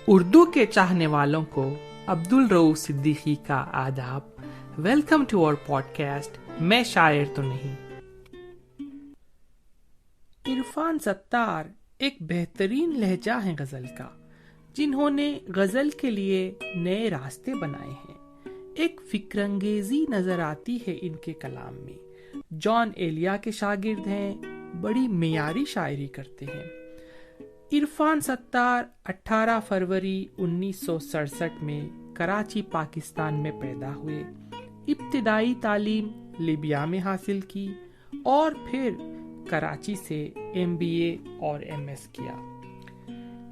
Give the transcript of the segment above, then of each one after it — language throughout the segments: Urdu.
اردو کے چاہنے والوں کو عبدل رؤف صدیقی کا آداب. ویلکم ٹو اور پوڈ کاسٹ میں شاعر تو نہیں. عرفان ستار ایک بہترین لہجہ ہے غزل کا، جنہوں نے غزل کے لیے نئے راستے بنائے ہیں. ایک فکر انگیزی نظر آتی ہے ان کے کلام میں. جان ایلیا کے شاگرد ہیں، بڑی معیاری شاعری کرتے ہیں. عرفان ستار 18 فروری 1967 میں کراچی پاکستان میں پیدا ہوئے. ابتدائی تعلیم لیبیا میں حاصل کی اور پھر کراچی سے MBA اور MS کیا.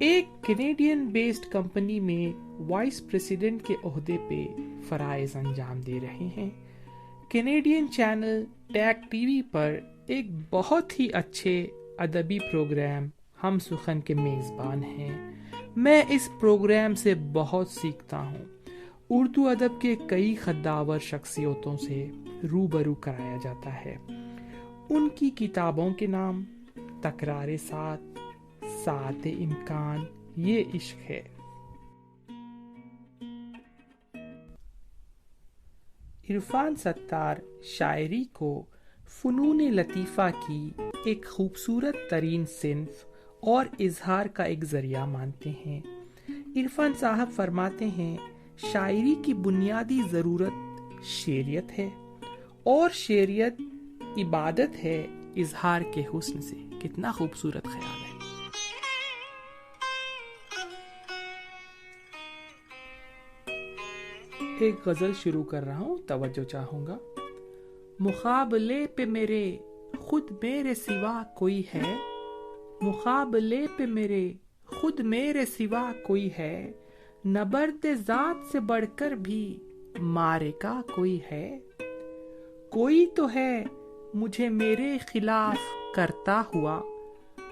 ایک کینیڈین بیسڈ کمپنی میں وائس پریزیڈنٹ کے عہدے پہ فرائض انجام دے رہے ہیں. کینیڈین چینل ٹیک TV پر ایک بہت ہی اچھے ادبی پروگرام ہم سخن کے میزبان ہیں. میں اس پروگرام سے بہت سیکھتا ہوں. اردو ادب کے کئی خداور شخصیتوں سے روبرو کرایا جاتا ہے. ان کی کتابوں کے نام تکرار ساتھ، ساعت امکان، یہ عشق ہے. عرفان ستار شاعری کو فنون لطیفہ کی ایک خوبصورت ترین صنف اور اظہار کا ایک ذریعہ مانتے ہیں. عرفان صاحب فرماتے ہیں، شاعری کی بنیادی ضرورت شعریت ہے اور شعریت عبادت ہے اظہار کے حسن سے. کتنا خوبصورت خیال ہے. ایک غزل شروع کر رہا ہوں، توجہ چاہوں گا. مقابلے پہ میرے خود میرے سوا کوئی ہے، مقابلے پہ میرے خود میرے سوا کوئی ہے، نبرد ذات سے بڑھ کر بھی معرکہ کوئی ہے. کوئی تو ہے مجھے میرے خلاف کرتا ہوا،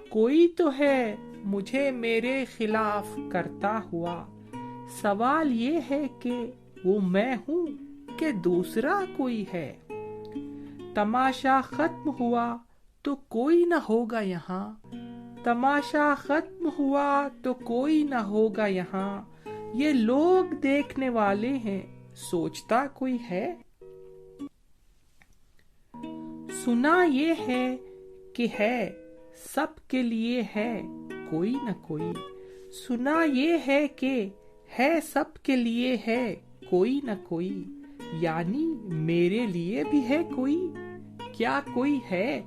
کوئی تو ہے مجھے میرے خلاف کرتا ہوا. سوال یہ ہے کہ وہ میں ہوں کہ دوسرا کوئی ہے. تماشا ختم ہوا تو کوئی نہ ہوگا یہاں، تماشا ختم ہوا تو کوئی نہ ہوگا یہاں. یہ لوگ دیکھنے والے ہیں، سوچتا کوئی ہے. سنا یہ ہے کہ ہے سب کے لیے ہے کوئی نہ کوئی، سنا یہ ہے کہ ہے سب کے لیے ہے کوئی نہ کوئی. یعنی میرے لیے بھی ہے کوئی، کیا کوئی ہے؟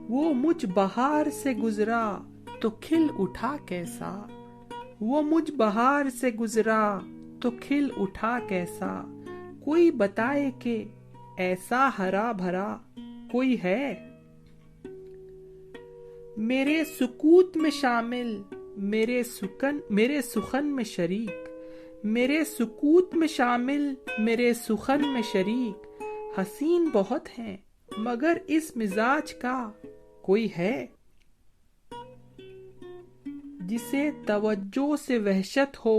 وہ مجھ بہار سے گزرا تو کھل اٹھا کیسا، وہ مجھ بہار سے گزرا تو کھل اٹھا کیسا. کوئی بتائے کہ ایسا ہرا بھرا کوئی ہے. میرے سکوت میں شامل، میرے سخن میں شریک، میرے سکوت میں شامل، میرے سخن میں شریک. حسین بہت ہیں مگر اس مزاج کا کوئی ہے. جسے توجہ سے وحشت ہو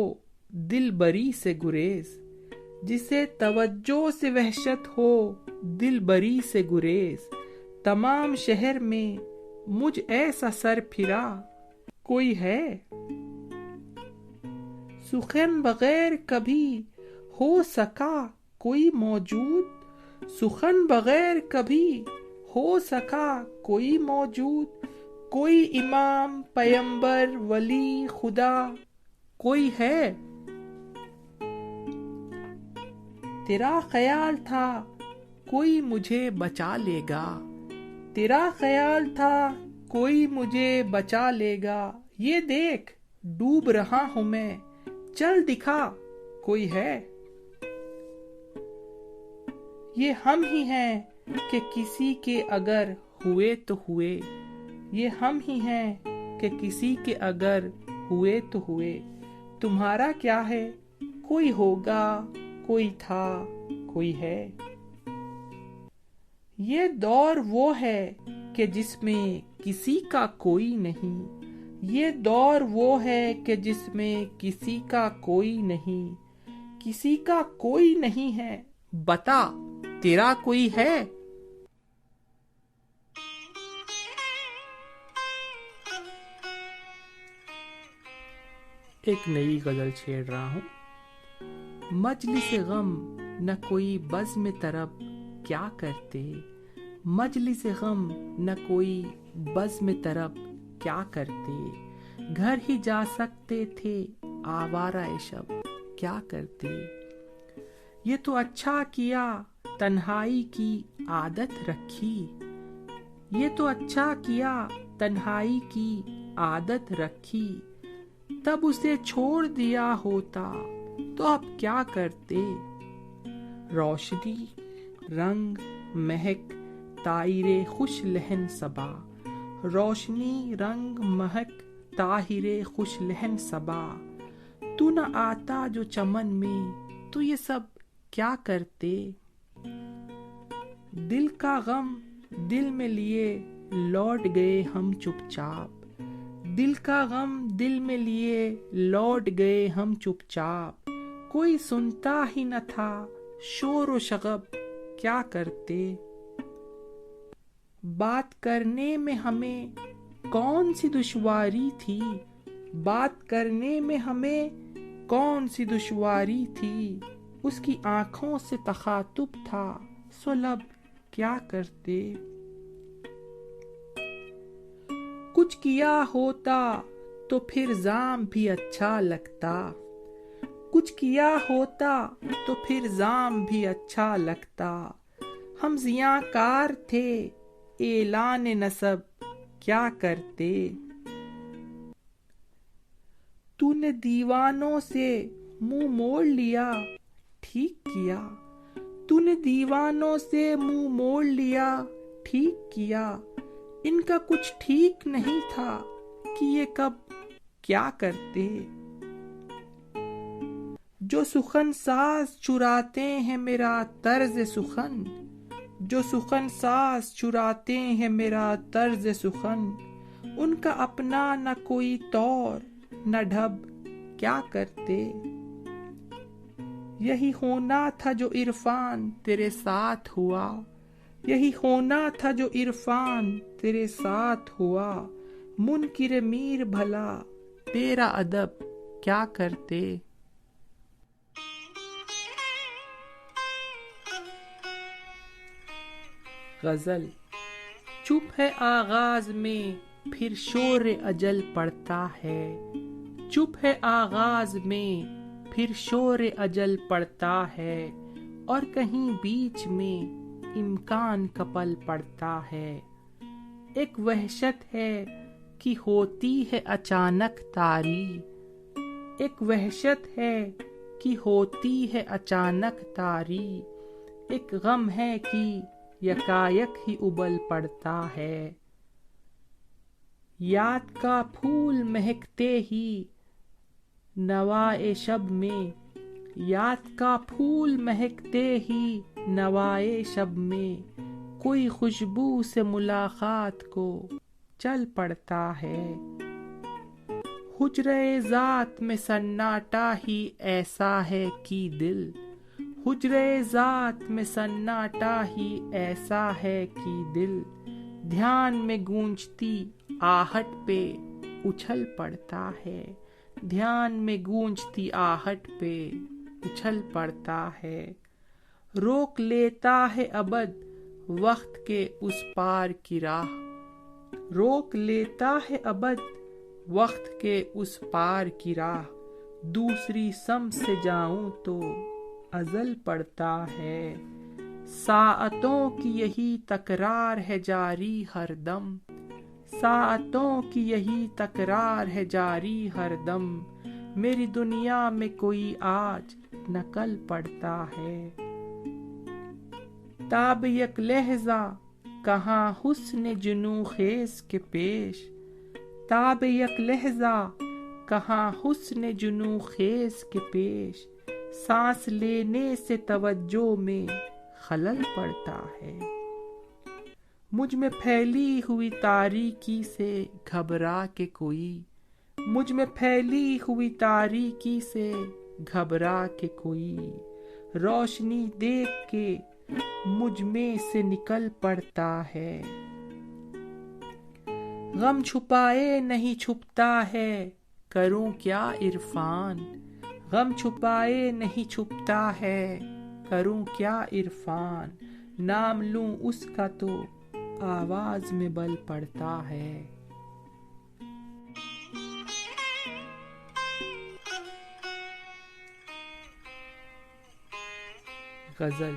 دل بری سے گریز، جسے توجہ سے وحشت ہو دل بری سے گریز. تمام شہر میں مجھ ایسا سر پھرا کوئی ہے. سخن بغیر کبھی ہو سکا کوئی موجود، سخن بغیر کبھی ہو سکا کوئی موجود. کوئی امام پیمبر ولی خدا کوئی ہے. تیرا خیال تھا کوئی مجھے بچا لے گا، تیرا خیال تھا کوئی مجھے بچا لے گا. یہ دیکھ ڈوب رہا ہوں میں، چل دکھا کوئی ہے. یہ ہم ہی ہیں کہ کسی کے اگر ہوئے تو ہوئے، یہ ہم ہی ہیں کہ کسی کے اگر ہوئے تو ہوئے. تمہارا کیا ہے، کوئی ہوگا، کوئی تھا، کوئی ہے. یہ دور وہ ہے کہ جس میں کسی کا کوئی نہیں، یہ دور وہ ہے کہ جس میں کسی کا کوئی نہیں. کسی کا کوئی نہیں ہے، بتا تیرا کوئی ہے. ایک نئی غزل چھیڑ رہا ہوں۔ مجلس غم نہ کوئی بزم طرب کیا کرتے، مجلس غم نہ کوئی بزم طرب کیا کرتے، گھر ہی جا سکتے تھے آوارہ شب کیا کرتے۔ یہ تو اچھا کیا تنہائی کی عادت رکھی، یہ تو اچھا کیا تنہائی کی عادت رکھی، تب اسے چھوڑ دیا ہوتا تو اب کیا کرتے۔ روشنی رنگ مہک طاہر خوش لہن صبا، روشنی رنگ مہک طاہر خوش لہن صبا، تو نہ آتا جو چمن میں تو یہ سب کیا کرتے۔ دل کا غم دل میں لیے لوٹ گئے ہم چپ چاپ، دل کا غم دل میں لیے لوٹ گئے ہم چپ چاپ، کوئی سنتا ہی نہ تھا شور و شغب کیا کرتے۔ بات کرنے میں ہمیں کون سی دشواری تھی، بات کرنے میں ہمیں کون سی دشواری تھی، اس کی آنکھوں سے تخاطب تھا سو لب کیا کرتے۔ کچھ کیا ہوتا تو پھر زام بھی اچھا لگتا، کچھ کیا ہوتا تو پھر زام بھی اچھا لگتا، ہم زیاں کار تھے اعلان نسب کیا کرتے۔ تو نے دیوانوں سے منہ موڑ لیا ٹھیک کیا، تو نے دیوانوں سے منہ موڑ لیا ٹھیک کیا، ان کا کچھ ٹھیک نہیں تھا کہ یہ کب کیا کرتے۔ جو سخن ساز چراتے ہیں میرا طرز سخن، جو سخن ساز چراتے ہیں میرا طرز سخن، ان کا اپنا نہ کوئی طور نہ ڈھب کیا کرتے۔ یہی ہونا تھا جو عرفان تیرے ساتھ ہوا، یہی ہونا تھا جو عرفان تیرے ساتھ ہوا، منکر میر بھلا تیرا ادب کیا کرتے۔ غزل۔ چپ ہے آغاز میں پھر شور اجل پڑتا ہے، چپ ہے آغاز میں پھر شور اجل پڑتا ہے، اور کہیں بیچ میں امکان کا پل پڑتا ہے۔ ایک وحشت ہے کہ ہوتی ہے اچانک طاری، ایک وحشت ہے کہ ہوتی ہے اچانک طاری، ایک غم ہے کہ یکایک ہی ابل پڑتا ہے۔ یاد کا پھول مہکتے ہی نوائے شب میں، یاد کا پھول مہکتے ہی نوائے شب میں، کوئی خوشبو سے ملاقات کو چل پڑتا ہے۔ حجرے ذات میں سناٹا ہی ایسا ہے کہ دل، حجرے ذات میں سناٹا ہی ایسا ہے کہ دل، دھیان میں گونجتی آہٹ پہ اچھل پڑتا ہے، دھیان میں گونجتی آہٹ پہ اچھل پڑتا ہے۔ روک لیتا ہے ابد وقت کے اس پار کی راہ، روک لیتا ہے ابد وقت کے اس پار کی راہ، دوسری سمت سے جاؤں تو ازل پڑتا ہے۔ ساعتوں کی یہی تکرار ہے جاری ہر دم، ساعتوں کی یہی تکرار ہے جاری ہر دم، میری دنیا میں کوئی آج نہ کل پڑتا ہے۔ تاب یک لحظہ کہاں حسن جنوں خیز کے پیش، تاب یک لحظہ کہاں حسن جنوں خیز کے پیش، سانس لینے سے توجہ میں خلل پڑتا ہے۔ مجھ میں پھیلی ہوئی تاریکی سے گھبرا کے کوئی، مجھ میں پھیلی ہوئی تاریکی سے گھبرا کے کوئی، روشنی دیکھ کے مجھ میں سے نکل پڑتا ہے۔ غم چھپائے نہیں چھپتا ہے کروں کیا عرفان، غم چھپائے نہیں چھپتا ہے، کروں کیا عرفان، نام لوں اس کا تو آواز میں بل پڑتا ہے۔ غزل۔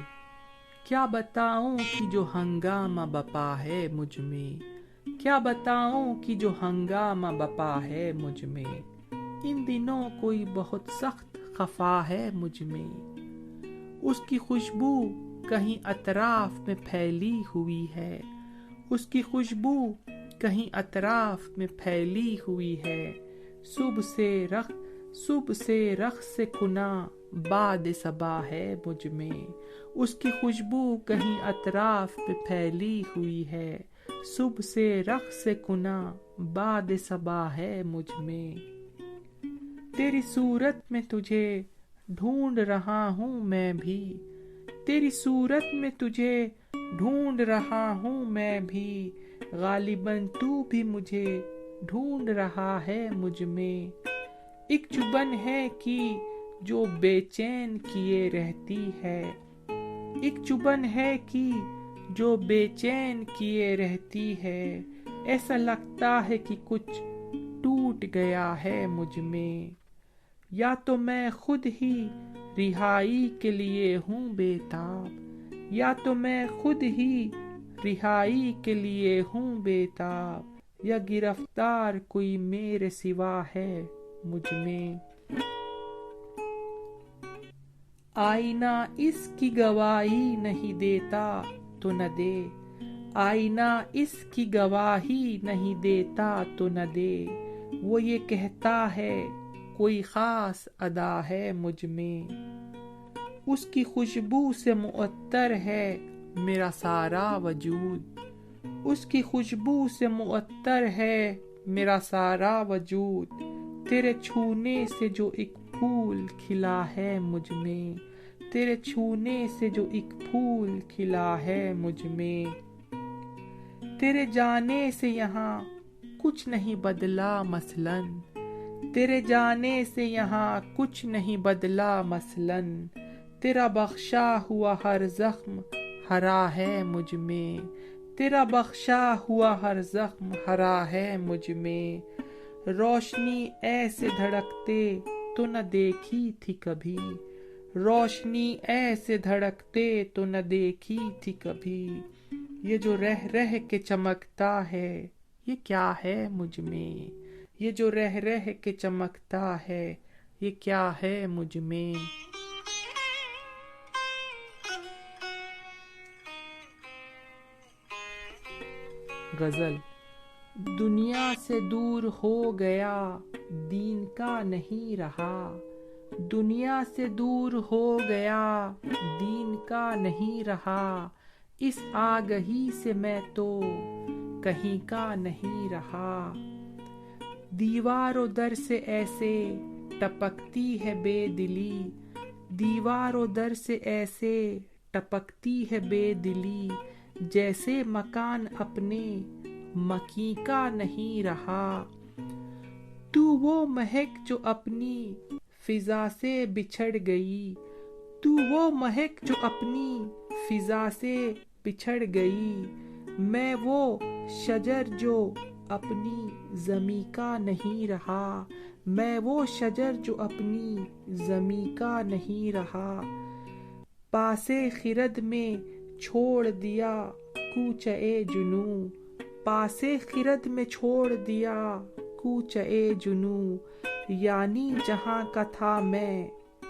کیا بتاؤں کہ جو ہنگامہ بپا ہے مجھ میں، کیا بتاؤں کہ جو ہنگامہ بپا ہے مجھ میں، ان دنوں کوئی بہت سخت خفا ہے مجھ میں، اس کی خوشبو کہیں اطراف میں پھیلی ہوئی ہے، اس کی خوشبو کہیں اطراف میں پھیلی ہوئی ہے، صبح سے رقص کنا باد صبا ہے مجھ میں، اس کی خوشبو کہیں اطراف میں پھیلی ہوئی ہے، صبح سے رقص کنا باد صبا ہے مجھ میں، تیری صورت میں تجھے ڈھونڈ رہا ہوں میں بھی، تیری صورت میں تجھے ڈھونڈ رہا ہوں میں بھی، غالباً تو بھی مجھے ڈھونڈ رہا ہے مجھ میں، ایک چبن ہے کہ جو بے چین کیے رہتی ہے، ایک چبن ہے کہ جو بے چین کیے رہتی ہے، ایسا لگتا ہے کہ کچھ ٹوٹ گیا ہے مجھ میں، یا تو میں خود ہی رہائی کے لیے ہوں بے تاب، یا تو میں خود ہی رہائی کے لیے ہوں بے تاب، یا گرفتار کوئی میرے سوا ہے مجھ میں، آئینہ اس کی گواہی نہیں دیتا تو نہ دے، آئینہ اس کی گواہی نہیں دیتا تو نہ دے، وہ یہ کہتا ہے کوئی خاص ادا ہے مجھ میں، اس کی خوشبو سے معطر ہے میرا سارا وجود، اس کی خوشبو سے معطر ہے میرا سارا وجود، تیرے چھونے سے جو ایک پھول کھلا ہے مجھ میں، تیرے چھونے سے جو ایک پھول کھلا ہے مجھ میں، تیرے جانے سے یہاں کچھ نہیں بدلا مثلاً، تیرے جانے سے یہاں کچھ نہیں بدلا مثلاً، تیرا بخشا ہوا ہر زخم ہرا ہے مجھ میں، تیرا بخشا ہوا ہر زخم ہرا ہے مجھ میں، روشنی ایسے دھڑکتے تو نہ دیکھی تھی کبھی، روشنی ایسے دھڑکتے تو نہ دیکھی تھی کبھی، یہ جو رہ رہ کے چمکتا ہے یہ کیا ہے مجھ میں، یہ جو رہ رہ کے چمکتا ہے یہ کیا ہے مجھ میں۔ غزل۔ دنیا سے دور ہو گیا دین کا نہیں رہا، دنیا سے دور ہو گیا دین کا نہیں رہا، اس آگہی سے میں تو کہیں کا نہیں رہا، دیوار و در سے ایسے ٹپکتی ہے بے دلی، دیوار و در سے ایسے ٹپکتی ہے بے دلی، جیسے مکان اپنے مکیں کا نہیں رہا، تو وہ مہک جو اپنی فضا سے بچھڑ گئی، تو وہ مہک جو اپنی فضا سے بچھڑ گئی، میں وہ شجر جو اپنی زمیں کا نہیں رہا، میں وہ شجر جو اپنی زمیں کا نہیں رہا، پاسے خرد میں چھوڑ دیا کوچہ جنوں، پاسے خرد میں چھوڑ دیا کوچہ جنوں، یعنی جہاں کا تھا میں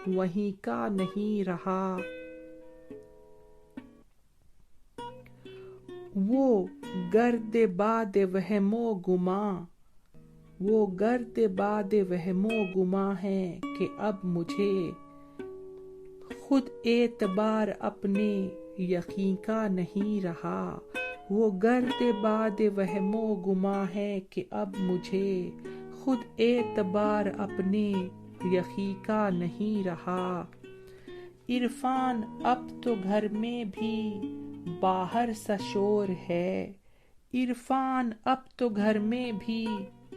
وہیں کا نہیں رہا، وہ گرد باد وہم و گماں، وہ گرد باد وہم و گماں ہے کہ اب مجھے خود اعتبار اپنے یقین کا نہیں رہا، وہ گرد باد وہم و گماں ہے کہ اب مجھے خود اعتبار اپنے یقین کا نہیں رہا، عرفان اب تو گھر میں بھی باہر سا شور ہے، عرفان اب تو گھر میں بھی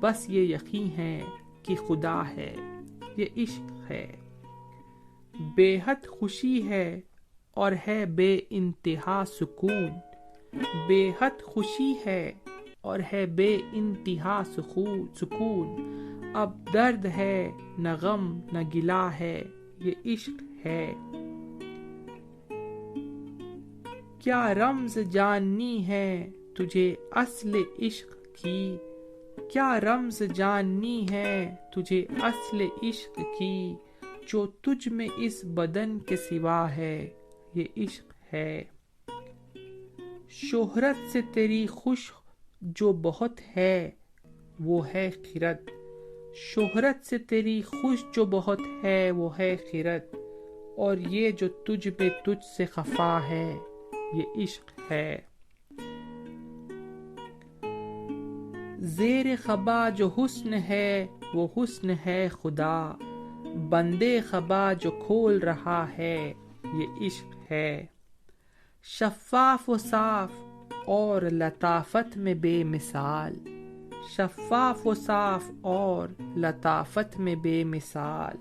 بس یہ یقین ہے کہ خدا ہے، یہ عشق ہے۔ بے حد خوشی ہے اور ہے بے انتہا سکون، بے حد خوشی ہے اور ہے بے انتہا سکون، اب درد ہے نہ غم نہ گلہ ہے، یہ عشق ہے۔ کیا رمز جاننی ہے تجھے اصل عشق کی، کیا رمز جاننی ہے تجھے اصل عشق کی، جو تجھ میں اس بدن کے سوا ہے، یہ عشق ہے۔ شہرت سے تیری خوش جو بہت ہے وہ ہے خرد، شہرت سے تیری خوش جو بہت ہے وہ ہے خرد، اور یہ جو تجھ پہ تجھ سے خفا ہے، یہ عشق ہے۔ زیر خبا جو حسن ہے وہ حسن ہے خدا، بندے خبا جو کھول رہا ہے، یہ عشق ہے۔ شفاف و صاف اور لطافت میں بے مثال، شفاف و صاف اور لطافت میں بے مثال،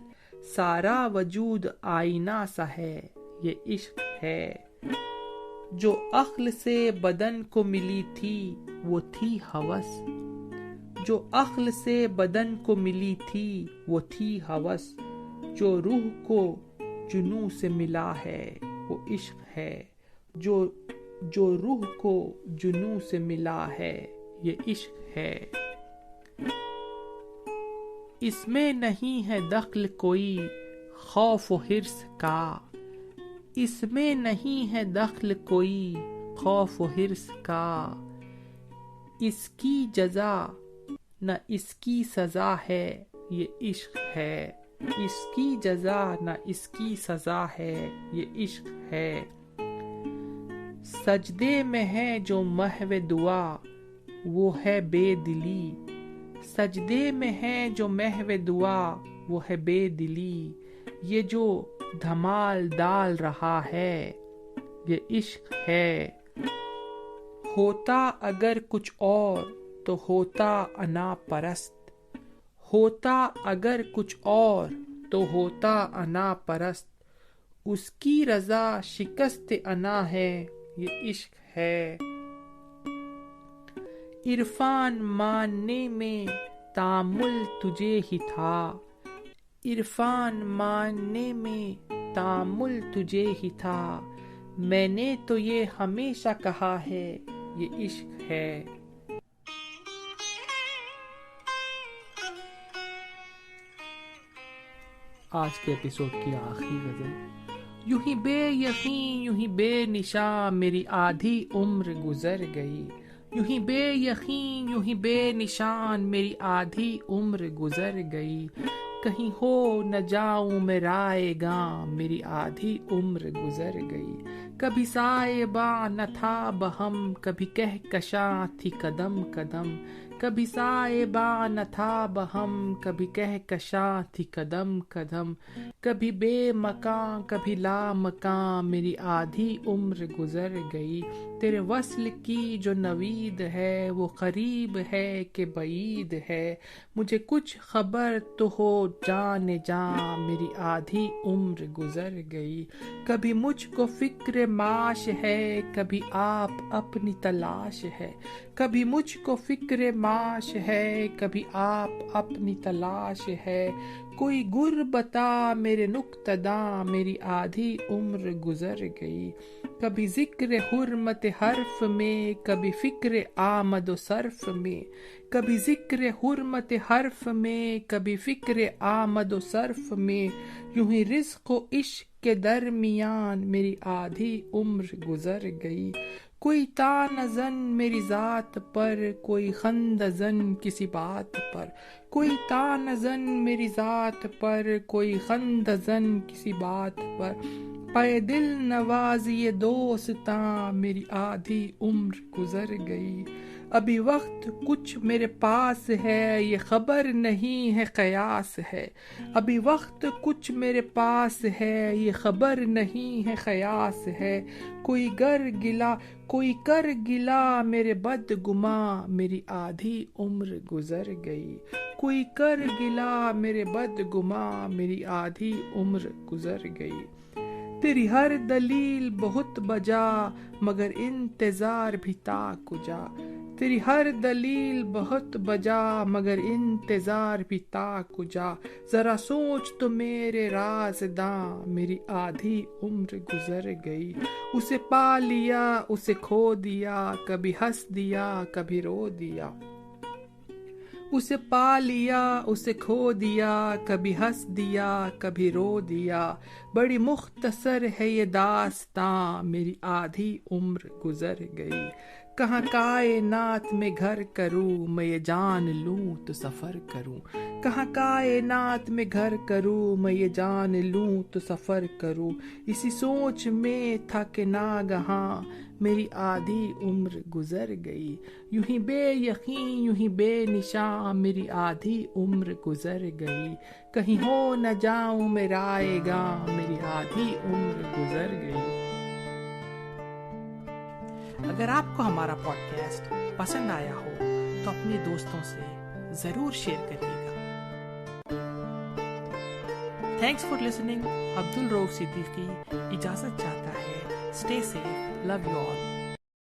سارا وجود آئینہ سا ہے، یہ عشق ہے۔ جو عقل سے بدن کو ملی تھی وہ تھی ہوس، جو عقل سے بدن کو ملی تھی وہ تھی ہوس، جو روح کو جنوں سے ملا ہے وہ عشق ہے، جو روح کو جنوں سے ملا ہے، یہ عشق ہے۔ اس میں نہیں ہے دخل کوئی خوف و حرص کا، اس میں نہیں ہے دخل کوئی خوف و حرص کا، اس کی جزا نہ اس کی سزا ہے، یہ عشق ہے۔ اس کی جزا نہ اس کی سزا ہے، یہ عشق ہے۔ سجدے میں ہے جو محو دعا وہ ہے بے دلی، سجدے میں ہے جو محو دعا وہ ہے بے دلی، یہ جو دھمال ڈال رہا ہے، یہ عشق ہے۔ ہوتا اگر کچھ اور تو ہوتا انا پرست، ہوتا اگر کچھ اور تو ہوتا انا پرست، اس کی رضا شکست انا ہے، یہ عشق ہے۔ عرفان ماننے میں تامل تجھے ہی تھا، عرفان ماننے میں تامل تجھے ہی تھا، میں نے تو یہ ہمیشہ کہا ہے، یہ عشق ہے۔ آج کے ایپیسوڈ کی آخری غزل۔ یوں ہی بے یقین یوں ہی بے نشاں میری آدھی عمر گزر گئی، یوں ہی بے یقین یوں ہی بے نشان میری آدھی عمر گزر گئی، کہیں ہو نہ جاؤں میں رائے گاں میری آدھی عمر گزر گئی، کبھی سائباں نہ تھا بہم کبھی کہکشاں تھی قدم قدم، کبھی سائباں نہ تھا بہم کبھی کہکشاں تھی قدم قدم، کبھی بے مکاں کبھی لا مکاں میری آدھی عمر گزر گئی، تیرے وصل کی جو نوید ہے وہ قریب ہے کہ بعید ہے، مجھے کچھ خبر تو ہو جان جاں میری آدھی عمر گزر گئی، کبھی مجھ کو فکر معاش ہے کبھی آپ اپنی تلاش ہے، کبھی مجھ کو فکر معاش ہے کبھی آپ اپنی تلاش ہے، کوئی غربتاں میرے نقطہ'داں میری آدھی عمر گزر گئی، کبھی ذکر حرمت حرف میں کبھی فکر آمد و صرف میں، کبھی ذکر حرمت حرف میں کبھی فکر آمد و صرف میں، یوں ہی رزق و عشق کے درمیان میری آدھی عمر گزر گئی، کوئی طعنہ زن میری ذات پر کوئی خندہ زن کسی بات پر، کوئی طعنہ زن میری ذات پر کوئی خندہ زن کسی بات پر، پے دل نوازی دوستاں میری آدھی عمر گزر گئی، ابھی وقت کچھ میرے پاس ہے یہ خبر نہیں ہے قیاس ہے، ابھی وقت کچھ میرے پاس ہے یہ خبر نہیں ہے قیاس ہے، کوئی گر گلا کوئی کر گلا میرے بدگما میری آدھی عمر گزر گئی. کوئی کر گلا میرے بدگما میری آدھی عمر گزر گئی. تیری ہر دلیل بہت بجا مگر انتظار بھی تا کجا. تیری ہر دلیل بہت بجا مگر انتظار بھی تا کجا. ذرا سوچ تو میرے رازداں میری آدھی عمر گزر گئی. اسے پا لیا اسے کھو دیا کبھی ہنس دیا کبھی رو دیا. اسے پا لیا اسے کھو دیا کبھی ہنس دیا کبھی رو دیا. بڑی مختصر ہے یہ داستاں میری آدھی عمر گزر گئی. کہاں کائنات میں گھر کروں میں یہ جان لوں تو سفر کروں. کہاں کائنات میں گھر کروں میں یہ جان لوں تو سفر کروں. اسی سوچ میں تھا کہ ناگہاں میری آدھی عمر گزر گئی. یوں ہی بے یقین یوں ہی بے نشاں میری آدھی عمر گزر گئی. کہیں ہو نہ جاؤں میں رائے گاں میری آدھی عمر گزر گئی. اگر آپ کو ہمارا پوڈ کاسٹ پسند آیا ہو تو اپنے دوستوں سے ضرور شیئر کریے گا. Thanks for listening. عبد الرؤف صدیقی اجازت چاہتا ہے. Stay safe. Love you all.